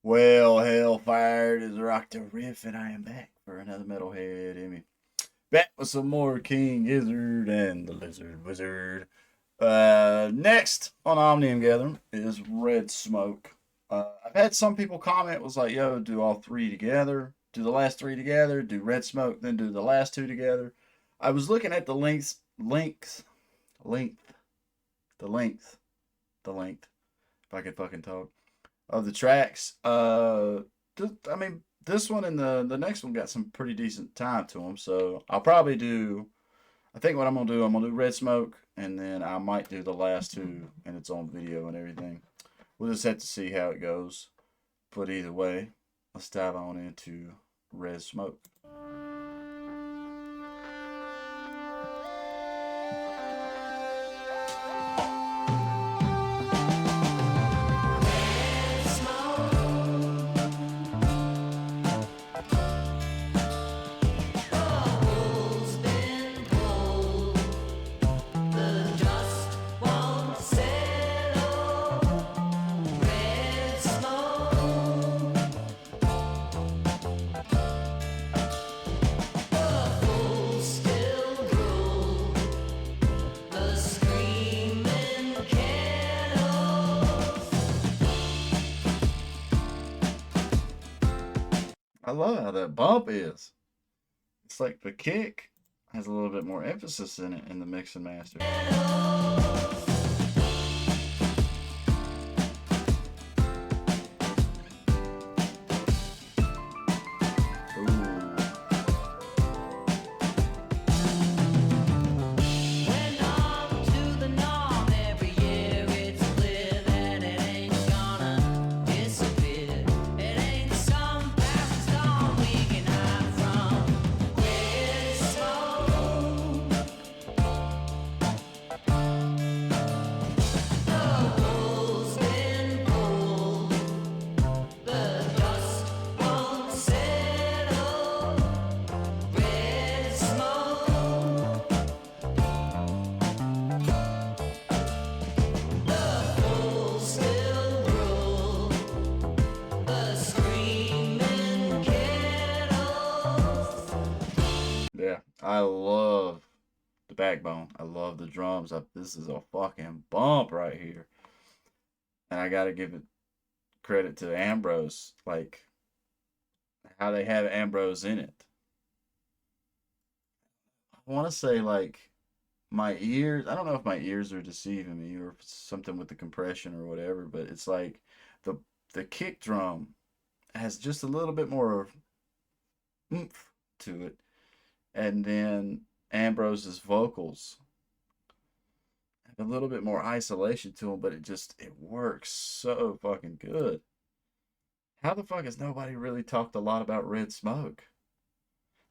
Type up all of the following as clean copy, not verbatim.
Well, hellfire, it is RockdaRiff, and I am back for another Metalhead Emmy. Back with some more King Gizzard and the Lizard Wizard. Next on Omnium Gathering is Red Smoke. I've had some people comment, was like, yo, do all three together, do the last three together, do Red Smoke, then do the last two together. I was looking at the length, the length, the length, if I could fucking talk of the tracks. I mean, this one and the next one got some pretty decent time to them, so I'll probably do. I think what I'm gonna do Red Smoke, and then I might do the last two, and it's on video and everything. We'll just have to see how it goes. But either way, let's dive on into Red Smoke. I love how that bump is. It's like the kick has a little bit more emphasis in it in the mix and master. Ooh. Yeah, I love the backbone. I love the drums. This is a fucking bump right here. And I gotta give it credit to Ambrose, like how they have Ambrose in it. I want to say like my ears. I don't know if my ears are deceiving me or if it's something with the compression or whatever, but it's like the the kick drum has just a little bit more oomph to it, and then Ambrose's vocals have a little bit more isolation to them, but it works so fucking good. How the fuck has nobody really talked a lot about Red Smoke?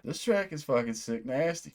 This track is fucking sick nasty.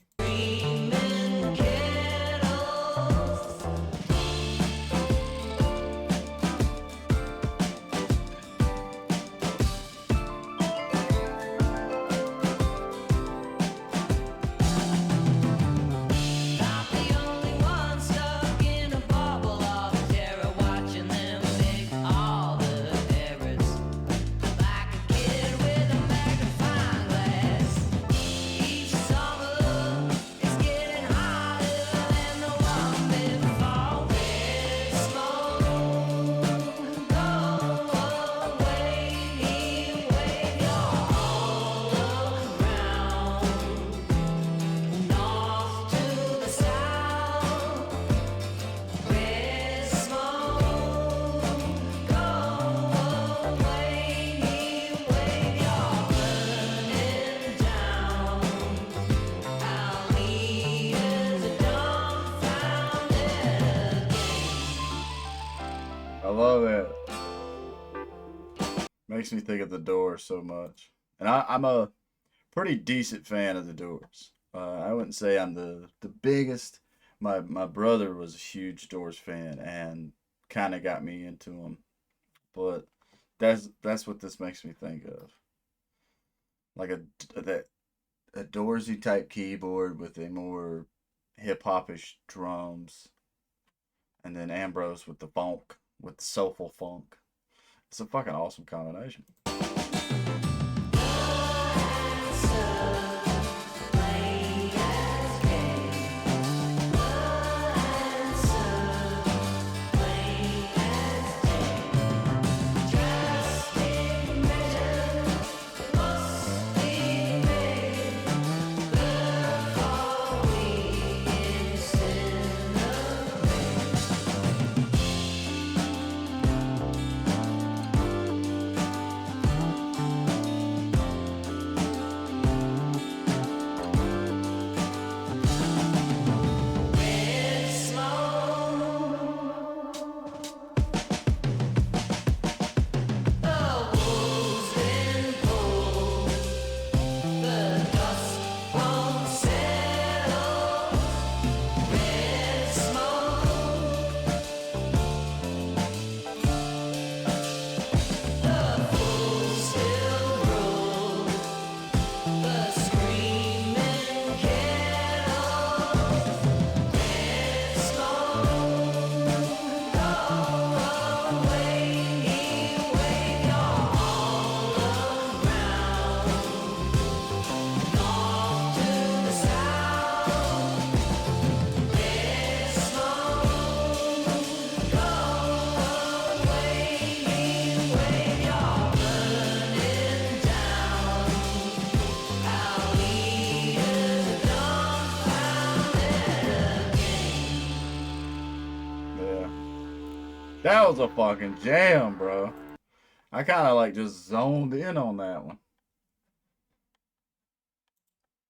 I love it. Makes me think of the Doors so much. And I'm a pretty decent fan of the Doors. I wouldn't say I'm the biggest. My brother was a huge Doors fan and kind of got me into them. But that's what this makes me think of. Like that a Doorsy type keyboard with a more hip hopish drums, and then Ambrose with the funk, with the soulful funk. It's a fucking awesome combination. Yeah. That was a fucking jam, bro. I kind of like just zoned in on that one.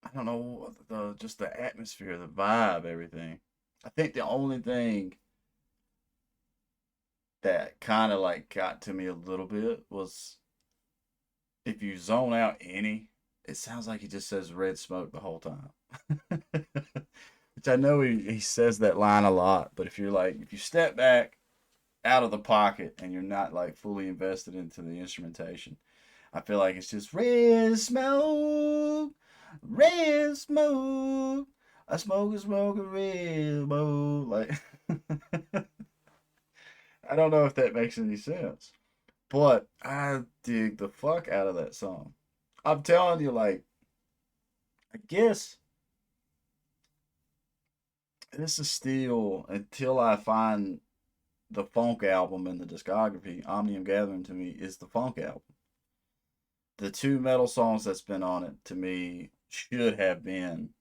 I don't know the just the atmosphere, the vibe, everything. I think the only thing that kind of like got to me a little bit was if you zone out any, it sounds like he just says red smoke the whole time. Which I know he says that line a lot, but if you're like if you step back out of the pocket and you're not like fully invested into the instrumentation, I feel like it's just red smoke. I smoke a red smoke. Like I don't know if that makes any sense, but I dig the fuck out of that song. I'm telling you, like I guess this is still until I find the funk album in the discography. Omnium Gathering to me is the funk album. The two metal songs that's been on it to me should have been.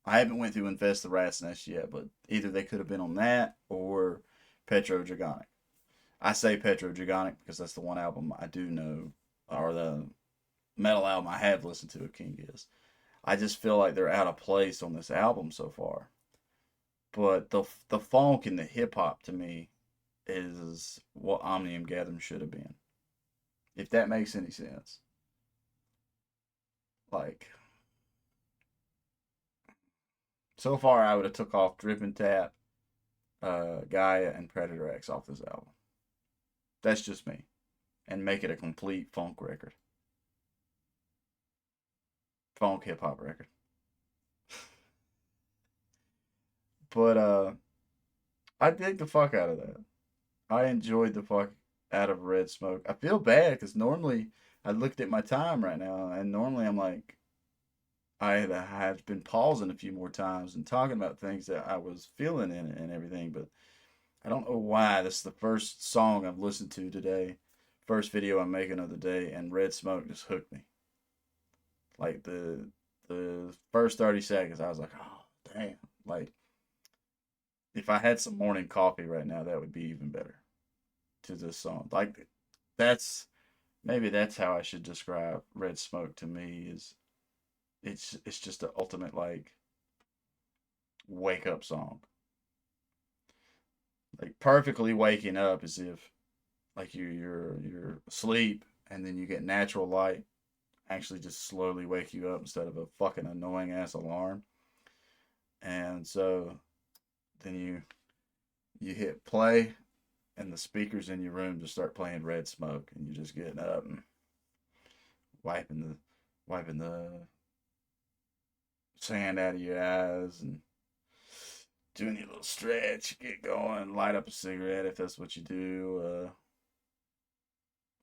I haven't went through Infest the Rat's Nest yet, but either they could have been on that or Petro Dragonic. I say Petro Dragonic because that's the one album I do know, or the metal album I have listened to of King Giz. I just feel like they're out of place on this album so far. But the funk and the hip hop to me is what Omnium Gathering should have been. If that makes any sense. Like so far I would have took off Drip and Tap, Gaia and Predator X off this album. That's just me. And make it a complete funk record. Funk hip hop record. But I dig the fuck out of that. I enjoyed the fuck out of Red Smoke. I feel bad because normally I looked at my time right now, and normally I'm like, I have been pausing a few more times and talking about things that I was feeling in it and everything, but I don't know why. This is the first song I've listened to today, first video I'm making of the day, and Red Smoke just hooked me. Like the first 30 seconds, I was like, oh damn! Like if I had some morning coffee right now, that would be even better to this song. Like that's maybe that's how I should describe Red Smoke to me is it's just the ultimate like wake up song. Like perfectly waking up as if like you're asleep and then you get natural light actually just slowly wake you up instead of a fucking annoying ass alarm. And so then you hit play and the speakers in your room just start playing Red Smoke and you're just getting up and wiping the wiping the sand out of your eyes and doing your little stretch, get going, light up a cigarette if that's what you do.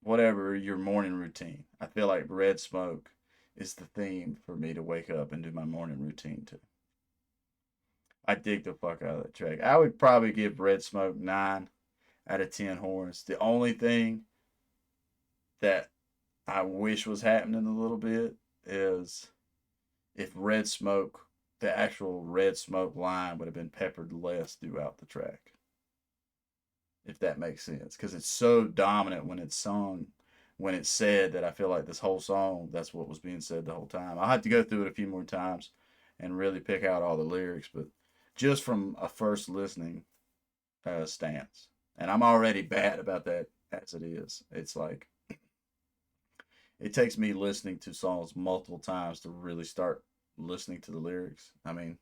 whatever your morning routine. I feel like Red Smoke is the theme for me to wake up and do my morning routine to. I dig the fuck out of that track. I would probably give Red Smoke 9 out of 10 horns. The only thing that I wish was happening a little bit is if Red Smoke, the actual Red Smoke line would have been peppered less throughout the track, if that makes sense. Because it's so dominant when it's sung, when it's said, that I feel like this whole song, that's what was being said the whole time. I'll have to go through it a few more times and really pick out all the lyrics, but just from a first listening stance. And I'm already bad about that as it is. It's like, it takes me listening to songs multiple times to really start listening to the lyrics. I mean,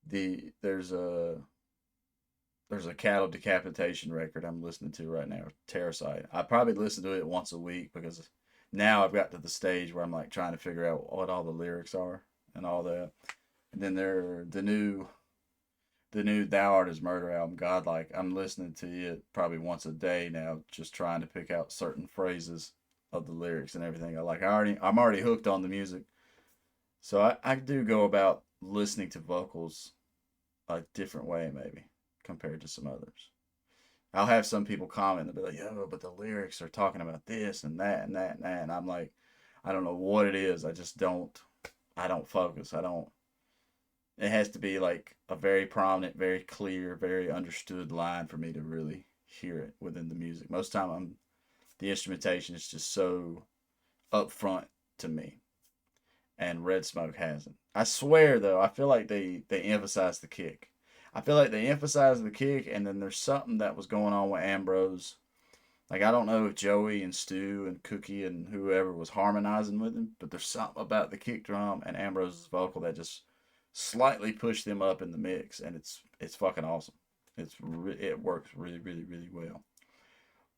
there's a cattle decapitation record I'm listening to right now, Terracite. I probably listen to it once a week because now I've got to the stage where I'm like trying to figure out what all the lyrics are and all that. And then the new Thou Art Is Murder album, Godlike. I'm listening to it probably once a day now, just trying to pick out certain phrases of the lyrics and everything. I'm already hooked on the music, so I do go about listening to vocals a different way maybe compared to some others. I'll have some people comment and be like, "Yo, but the lyrics are talking about this and that and that and that," and I'm like, I don't know what it is. I just don't. I don't focus. I don't. It has to be like a very prominent, very clear, very understood line for me to really hear it within the music. Most of the time, the instrumentation is just so upfront to me, and Red Smoke hasn't. I swear though, I feel like they emphasize the kick. I feel like they emphasize the kick, and then there's something that was going on with Ambrose. Like, I don't know if Joey and Stu and Cookie and whoever was harmonizing with him, but there's something about the kick drum and Ambrose's vocal that just slightly pushed them up in the mix, and it's fucking awesome. It works really really really well.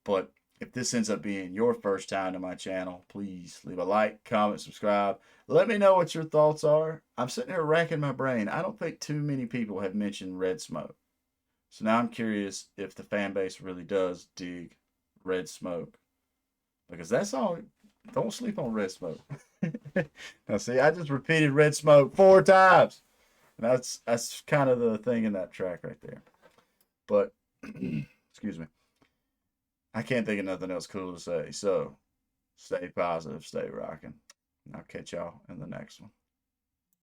But if this ends up being your first time to my channel, please leave a like, comment, subscribe. Let me know what your thoughts are. I'm sitting here racking my brain. I don't think too many people have mentioned Red Smoke. So now I'm curious if the fan base really does dig Red Smoke. Because that song, don't sleep on Red Smoke. Now see, I just repeated Red Smoke 4 times. And that's kind of the thing in that track right there. But excuse me. I can't think of nothing else cool to say. So stay positive, stay rocking. I'll catch y'all in the next one.